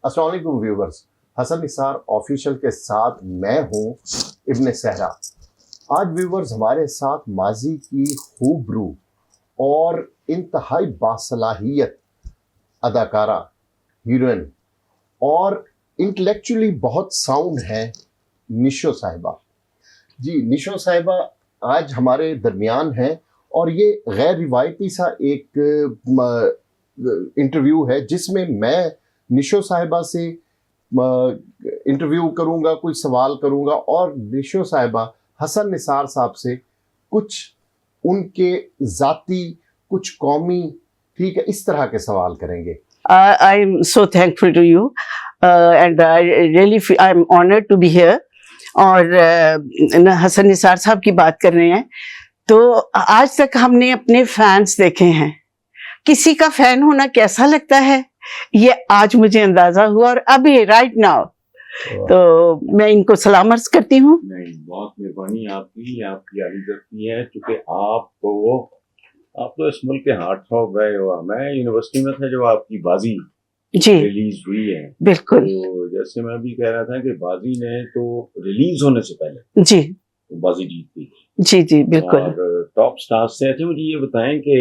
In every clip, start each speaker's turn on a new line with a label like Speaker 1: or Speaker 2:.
Speaker 1: अस्सलाम वालेकुम viewers, Hasan Nisar official के साथ मैं हूं इब्न सहरा। आज व्यूवर्स हमारे साथ माजी की खूबरू और इंतहाई बासलाहियत अदाकारा, हीरोइन और इंटेलेक्चुअली बहुत साउंड है निशो साहिबा। जी, निशो साहिबा आज हमारे दरमियान हैं और ये गैर रिवायती सा एक इंटरव्यू है जिसमें मैं निशो साहिबा से इंटरव्यू करूंगा, कुछ सवाल करूंगा और निशो साहिबा हसन निसार साहब से कुछ उनके ज़ाती, कुछ कौमी, ठीक है, इस तरह के सवाल करेंगे।
Speaker 2: I am so thankful to you and I am honored to be here। और हसन निसार साहब की बात कर रहे हैं तो आज तक हमने अपने फैंस देखे हैं, किसी का फैन होना कैसा लगता है ये आज मुझे अंदाजा हुआ और अभी राइट नाउ तो मैं इनको सलाम अर्ज करती हूँ।
Speaker 3: नहीं, बहुत मेहरबानी आपकी आलिज़त है, क्योंकि आप तो इस मुल्क के हार्ट थ्रॉब गए हो। मैं यूनिवर्सिटी में था जब आपकी बाजी
Speaker 2: जी
Speaker 3: रिलीज हुई है।
Speaker 2: बिल्कुल।
Speaker 3: तो जैसे मैं भी कह रहा था कि बाजी ने तो रिलीज होने से पहले
Speaker 2: जी
Speaker 3: तो बाजी जीत गई।
Speaker 2: जी जी बिल्कुल।
Speaker 3: और टॉप स्टार्स से। अच्छा, मुझे ये बताएं कि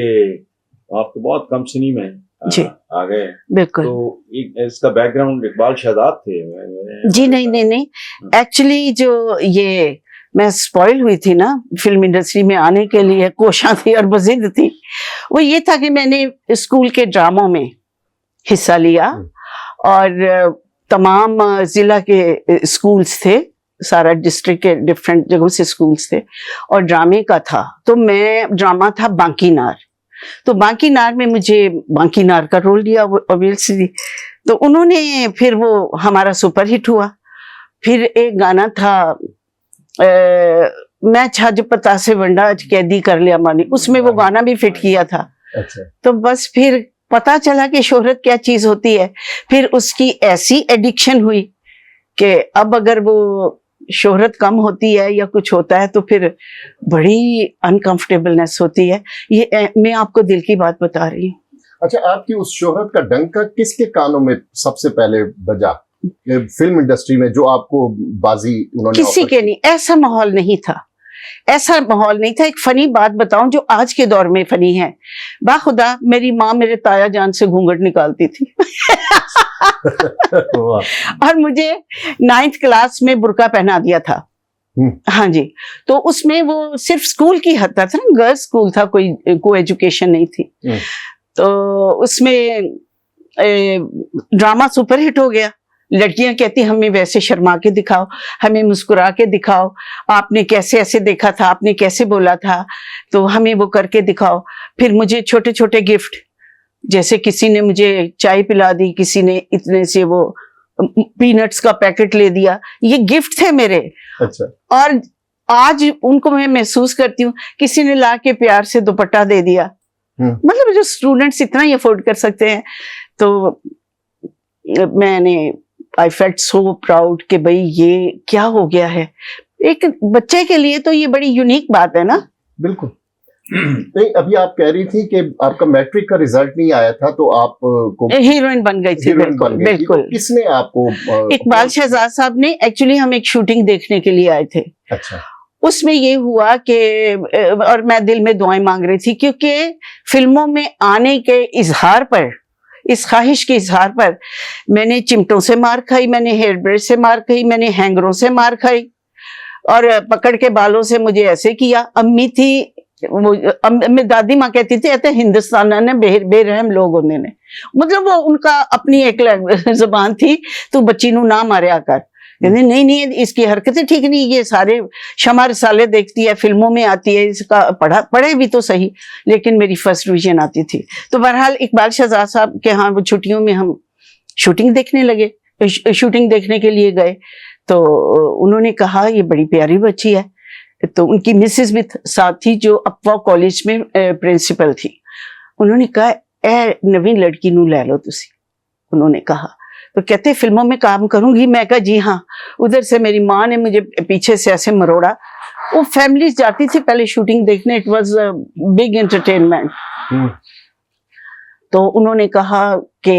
Speaker 3: आप तो बहुत कम सिनी में आ गए।
Speaker 2: बिल्कुल।
Speaker 3: तो इसका बैकग्राउंड इकबाल शहजाद थे।
Speaker 2: जी नहीं, एक्चुअली जो ये मैं स्पॉइल हुई थी ना फिल्म इंडस्ट्री में आने के लिए, कोशिश थी और बजिद थी, वो ये था कि मैंने स्कूल के ड्रामों में हिस्सा लिया और तमाम जिला के स्कूल्स थे, सारा डिस्ट्रिक्ट के डिफरेंट जगहों से स्कूल्स थे और ड्रामे का था। तो मैं ड्रामा था बांकी नार, तो बांकी नार में मुझे बांकी नार का रोल दिया ऑब्वियसली। तो उन्होंने फिर वो हमारा सुपर हिट हुआ। फिर एक गाना था मैं छज पता से वंडा कैदी कर लिया मानी, उसमें वो गाना भी फिट किया था।
Speaker 1: अच्छा।
Speaker 2: तो बस फिर पता चला कि शोहरत क्या चीज होती है। फिर उसकी ऐसी एडिक्शन हुई कि अब अगर वो शोहरत कम होती है या कुछ होता है तो फिर बड़ी अनकंफर्टेबलनेस होती है। ये मैं आपको दिल की बात बता रही हूँ।
Speaker 1: अच्छा, आपकी उस शोहरत का डंका किसके कानों में सबसे पहले बजा फिल्म इंडस्ट्री में, जो आपको बाजी उन्होंने?
Speaker 2: किसी के नहीं, ऐसा माहौल नहीं था, ऐसा माहौल नहीं था। एक फनी बात बताऊं जो आज के दौर में फनी है। बाखुदा मेरी माँ मेरे ताया जान से घूंघट निकालती थी और मुझे 9th क्लास में बुर्का पहना दिया था। हाँ जी। तो उसमें वो सिर्फ स्कूल की हद तक था ना, गर्ल्स स्कूल था, कोई एजुकेशन नहीं थी। तो उसमें ड्रामा सुपर हिट हो गया। लड़कियां कहती हमें वैसे शर्मा के दिखाओ, हमें मुस्कुरा के दिखाओ, आपने कैसे ऐसे देखा था, आपने कैसे बोला था, तो हमें वो करके दिखाओ। फिर मुझे छोटे छोटे गिफ्ट, जैसे किसी ने मुझे चाय पिला दी, किसी ने इतने से वो पीनट्स का पैकेट ले दिया, ये गिफ्ट थे मेरे।
Speaker 1: अच्छा।
Speaker 2: और आज उनको मैं महसूस करती हूँ, किसी ने ला के प्यार से दुपट्टा दे दिया। मतलब जो स्टूडेंट्स इतना ही अफोर्ड कर सकते हैं। तो मैंने आई फेल्ट सो प्राउड कि भाई ये क्या हो गया है। एक बच्चे के लिए तो ये बड़ी यूनिक बात है ना।
Speaker 1: बिल्कुल। नहीं, अभी आप कह रही थी कि आपका मैट्रिक का रिजल्ट नहीं आया था तो आप को
Speaker 2: हीरोइन बन गई थी। बिल्कुल।
Speaker 1: तो किसने आपको?
Speaker 2: इकबाल शहजाद साहब ने। एक्चुअली हम एक शूटिंग देखने के लिए आए थे।
Speaker 1: अच्छा।
Speaker 2: उसमें ये हुआ कि और मैं दिल में दुआएं मांग रही थी, क्योंकि फिल्मों में आने के इजहार पर, इस ख्वाहिश के इजहार पर मैंने चिमटों से मार खाई, मैंने हेयर ब्रश से मार खाई, मैंने हैंगरों से मार खाई और पकड़ के बालों से मुझे ऐसे किया। अम्मी थी, वो दादी माँ कहती थी ऐसे हिंदुस्तान ने बेरहम लोग होने ने, मतलब वो उनका अपनी एक जुबान थी, तो बच्ची नू ना मारिया कर। कहते नहीं इसकी हरकतें ठीक नहीं, ये सारे शमा रिसाले देखती है, फिल्मों में आती है, इसका पढ़े भी तो सही। लेकिन मेरी फर्स्ट डिवीजन आती थी। तो बहरहाल इकबाल शहजाद साहब के यहाँ वो छुट्टियों में हम शूटिंग देखने लगे, शूटिंग देखने के लिए गए। तो उन्होंने कहा ये बड़ी प्यारी बच्ची है। तो उनकी मिसेस भी साथ थी जो अपवा कॉलेज में प्रिंसिपल थी। उन्होंने कहा ए नवीन लड़की नू ले लो तुसी। उन्होंने कहा तो कहते फिल्मों में काम करूंगी। मैं कहा जी हाँ। उधर से मेरी माँ ने मुझे पीछे से ऐसे मरोड़ा। वो फैमिलीज जाती थी पहले शूटिंग देखने, इट वाज बिग एंटरटेनमेंट। तो उन्होंने कहा कि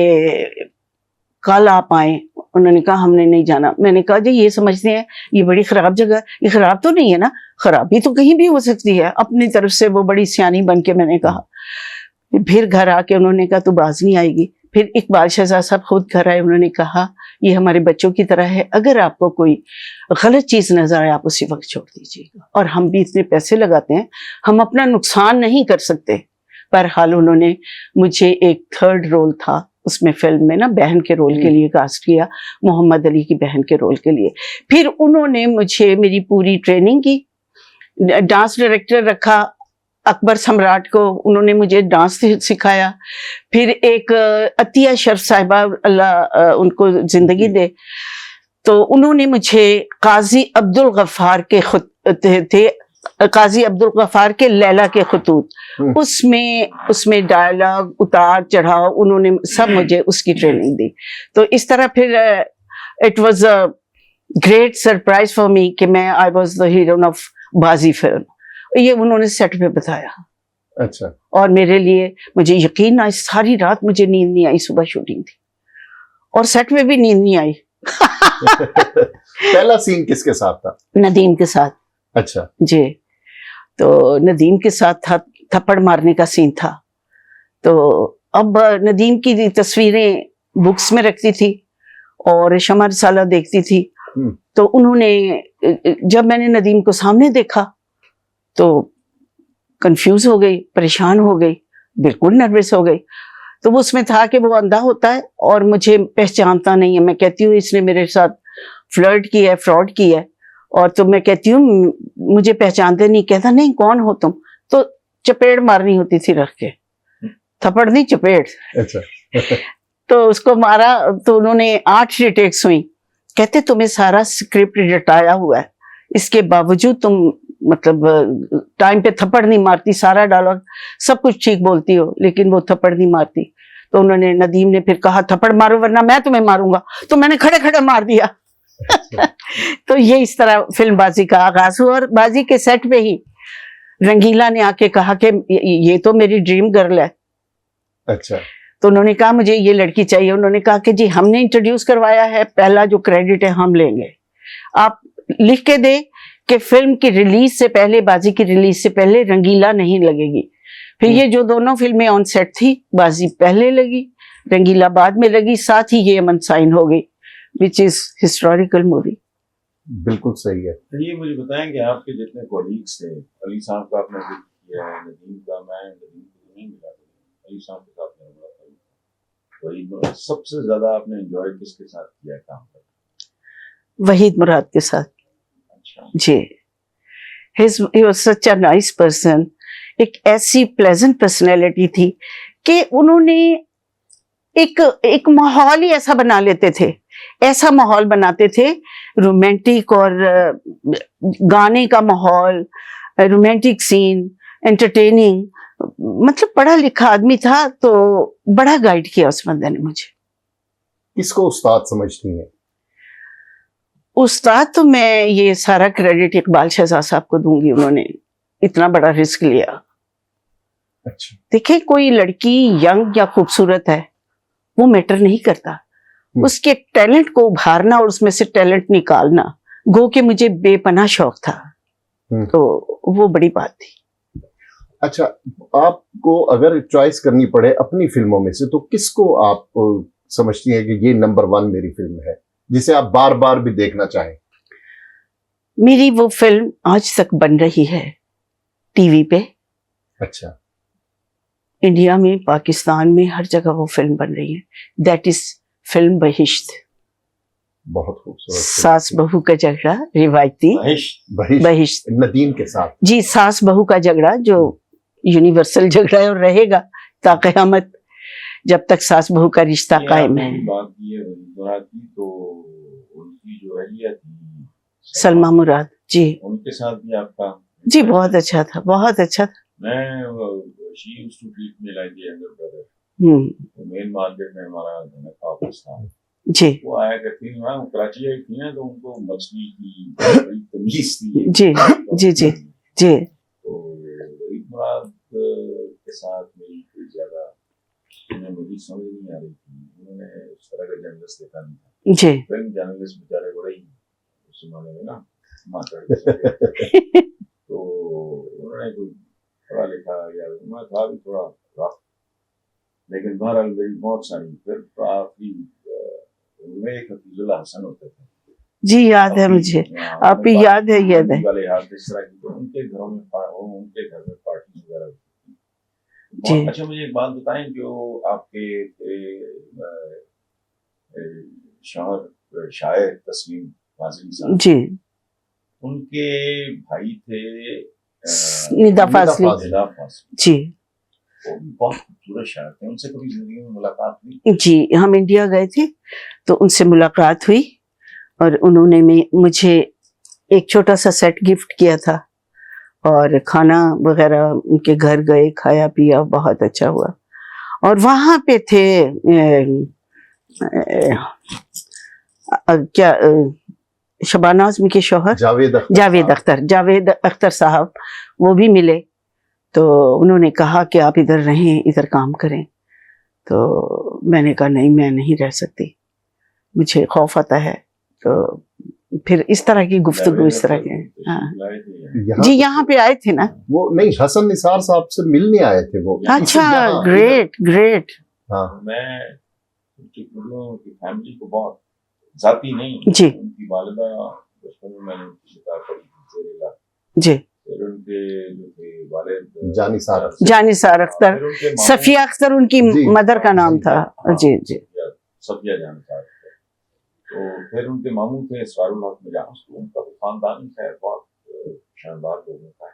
Speaker 2: कल आप आए। उन्होंने कहा हमने नहीं जाना। मैंने कहा जी ये समझते हैं ये बड़ी खराब जगह है, ये खराब तो नहीं है ना, खराबी तो कहीं भी हो सकती है। अपनी तरफ से वो बड़ी सियानी बन के मैंने कहा। फिर घर आके उन्होंने कहा तू बाज नहीं आएगी। फिर इकबाल शहजाद साहब खुद घर आए, उन्होंने कहा ये हमारे बच्चों की तरह है, अगर आपको कोई गलत चीज नजर आए आप उसी वक्त छोड़ दीजिएगा, और हम भी इतने पैसे लगाते हैं, हम अपना नुकसान नहीं कर सकते। बहरहाल उन्होंने मुझे एक थर्ड रोल था उसमें, फिल्म में ना, बहन के रोल के लिए कास्ट किया, मोहम्मद अली की बहन के रोल के लिए। फिर उन्होंने मुझे मेरी पूरी ट्रेनिंग की, डांस डायरेक्टर रखा अकबर सम्राट को, उन्होंने मुझे डांस सिखाया। फिर एक अतिया शर्फ साहिबा, अल्लाह उनको जिंदगी दे, तो उन्होंने मुझे काजी अब्दुल गफ्फार के खुद थे, काजी अब्दुल गफ्फार के लैला के खतूत, उसमें डायलॉग उतार चढ़ाव, उन्होंने सब मुझे उसकी ट्रेनिंग दी। तो इस तरह फिर it was a great surprise for me कि मैं I was the heroine of बाजी फिल्म। ये उन्होंने सेट पे बताया।
Speaker 1: अच्छा।
Speaker 2: और मेरे लिए, मुझे यकीन ना, सारी रात मुझे नींद नहीं आई, सुबह शूटिंग थी और सेट में भी नींद नहीं आई।
Speaker 1: पहला सीन किसके साथ था?
Speaker 2: नदीम के साथ।
Speaker 1: अच्छा
Speaker 2: जी, तो नदीम के साथ था, थप्पड़ मारने का सीन था। तो अब नदीम की तस्वीरें बुक्स में रखती थी और शमा रिसाला देखती थी। तो उन्होंने, जब मैंने नदीम को सामने देखा तो कंफ्यूज हो गई, परेशान हो गई, बिल्कुल नर्वस हो गई। तो वो उसमें था कि वो अंधा होता है और मुझे पहचानता नहीं है। मैं कहती हूँ इसने मेरे साथ फ्लर्ट किया है, फ्रॉड किया है, और तो मैं कहती हूँ मुझे पहचानते नहीं। कहता नहीं कौन हो तुम? तो चपेट मारनी होती थी रख के, थप्पड़ नहीं चपेट।
Speaker 1: अच्छा।
Speaker 2: तो उसको मारा तो उन्होंने 8 टेक्स हुई। कहते तुम्हें सारा स्क्रिप्ट रटाया हुआ है, इसके बावजूद तुम मतलब टाइम पे थप्पड़ नहीं मारती, सारा डायलॉग सब कुछ ठीक बोलती हो लेकिन वो थप्पड़ नहीं मारती। तो उन्होंने, नदीम ने फिर कहा थप्पड़ मारो वरना मैं तुम्हें मारूंगा, तो मैंने खड़े खड़े मार दिया। तो ये इस तरह फिल्म बाजी का आगाज हुआ। और बाजी के सेट पे ही रंगीला ने आके कहा कि ये तो मेरी ड्रीम गर्ल है।
Speaker 1: अच्छा।
Speaker 2: तो उन्होंने कहा मुझे ये लड़की चाहिए। उन्होंने कहा कि जी हमने इंट्रोड्यूस करवाया है, पहला जो क्रेडिट है हम लेंगे, आप लिख के दे कि फिल्म की रिलीज से पहले, बाजी की रिलीज से पहले रंगीला नहीं लगेगी। फिर ये जो दोनों फिल्में ऑन सेट थी, बाजी पहले लगी, रंगीला बाद में लगी, साथ ही ये अमन साइन हो गई, विच इज हिस्टोरिकल मूवी।
Speaker 1: बिल्कुल सही है।
Speaker 3: तो ये मुझे बताएं कि आपके जितने कॉलीग्स थे, अली साहब का आपने जिक्र किया है, नदीम का, मैं नदीम को नहीं मिला, अली साहब के साथ मेरा बड़ा था। तो सबसे ज्यादा आपने एंजॉय किसके साथ किया काम कर?
Speaker 2: वहीद मुराद के साथ।
Speaker 3: अच्छा।
Speaker 2: जी, he was such a nice person। एक ऐसी प्लेजेंट पर्सनैलिटी थी कि उन्होंने एक माहौल ही ऐसा बना लेते थे, ऐसा माहौल बनाते थे, रोमांटिक, और गाने का माहौल, रोमांटिक सीन, एंटरटेनिंग, मतलब पढ़ा लिखा आदमी था। तो बड़ा गाइड किया उस बंदे ने मुझे।
Speaker 1: किसको उस्ताद समझती हैं?
Speaker 2: उस्ताद तो मैं ये सारा क्रेडिट इकबाल शहजाद साहब को दूंगी, उन्होंने इतना बड़ा रिस्क लिया।
Speaker 1: अच्छा।
Speaker 2: देखिए, कोई लड़की यंग या खूबसूरत है वो मैटर नहीं करता, उसके टैलेंट को उभारना और उसमें से टैलेंट निकालना, गो के मुझे बेपनाह शौक था, तो वो बड़ी बात थी।
Speaker 1: अच्छा, आपको अगर चॉइस करनी पड़े अपनी फिल्मों में से, तो किसको आप समझती हैं कि ये नंबर 1 मेरी फिल्म है, जिसे आप बार बार भी देखना चाहें?
Speaker 2: मेरी वो फिल्म आज तक बन रही है टीवी पे।
Speaker 1: अच्छा।
Speaker 2: इंडिया में, पाकिस्तान में, हर जगह वो फिल्म बन रही है। That is film Bahisht.
Speaker 1: बहुत खूबसूरत।
Speaker 2: सास बहू का झगड़ा, रिवायती बहिश्त,
Speaker 1: नदीम के साथ।
Speaker 2: जी, सास बहू का झगड़ा जो यूनिवर्सल झगड़ा है और रहेगा ता क़यामत, जब तक सास बहू का रिश्ता कायम है।
Speaker 3: बात की है तो उनकी जो अहलिया थी
Speaker 2: सलमा मुराद जी,
Speaker 3: उनके साथ भी आपका?
Speaker 2: जी बहुत अच्छा था, बहुत अच्छा था।
Speaker 3: मैं she used to treat me like the younger brother। तो मेन मार्केट में हमारा ऑफिस था
Speaker 2: जी,
Speaker 3: वो आया करती थी, वहाँ कराची आई थी ना, तो उनको मछली की बड़ी तमीज थी।
Speaker 2: जी जी जी जी।
Speaker 3: तो वहीद मुराद के साथ मेरी कोई ज्यादा मुझे समझ नहीं आ रही थी, उन्होंने इस तरह का जंग जर्नलिस्ट देखा नहीं था।
Speaker 2: जी
Speaker 3: फिल्म जर्नलिस्ट बेचारे बड़े ही उस जमाने में ना मास्टर तो उन्होंने कोई पढ़ा लिखा या मैं था भी थोड़ा रफ, लेकिन बहरहाल मेरी बहुत सारी फिर काफी उनमें एक हफीजुल्लाह हसन होते थे
Speaker 2: जी, याद है मुझे, आप ही याद है, याद है।
Speaker 3: वाले हाथ इस तरह की, तो उनके घरों में उनके घर में पार्टी वगैरह होती थी।
Speaker 2: जी।
Speaker 3: अच्छा मुझे एक बात बताएं, जो आपके शायर तस्लीम फाजली साहब,
Speaker 2: जी
Speaker 3: उनके भाई थे
Speaker 2: निदा फाजली,
Speaker 3: निदा फाजली,
Speaker 2: जी
Speaker 3: वो भी बहुत खूबसूरत शायर थे। उनसे कभी जिंदगी में मुलाकात हुई?
Speaker 2: जी, हम इंडिया गए थे तो उनसे मुलाकात हुई और उन्होंने मुझे एक छोटा सा सेट गिफ्ट किया था और खाना वगैरह उनके घर गए, खाया पिया, बहुत अच्छा हुआ। और वहाँ पे थे क्या शबाना आज़मी के शौहर जावेद अख्तर साहब, वो भी मिले। तो उन्होंने कहा कि आप इधर रहें, इधर काम करें। तो मैंने कहा नहीं, मैं नहीं रह सकती, मुझे खौफ आता है। तो फिर इस तरह की गुफ्तगू, इस तरह के, हाँ जी, यहाँ पे आए थे ना
Speaker 1: वो, नहीं हसन निसार साहब से मिलने आए थे वो।
Speaker 2: अच्छा, ग्रेट ग्रेट।
Speaker 1: हाँ,
Speaker 3: मैं उनकी फैमिली को बहुत जाती नहीं
Speaker 2: जी
Speaker 3: उनकी वालिदा बचपन में मैंने उनकी किताब पढ़ी
Speaker 2: जी,
Speaker 3: फिर उनके जो थे वालिद
Speaker 2: जानिसार अख्तर, सफिया अख्तर उनकी मदर का नाम था। जी जी,
Speaker 3: सफिया जानिसार। तो फिर उनके मामू थे इसरारुल हक मिजाज, तो उनका तो खानदान खैर बहुत शानदार लोगों का है।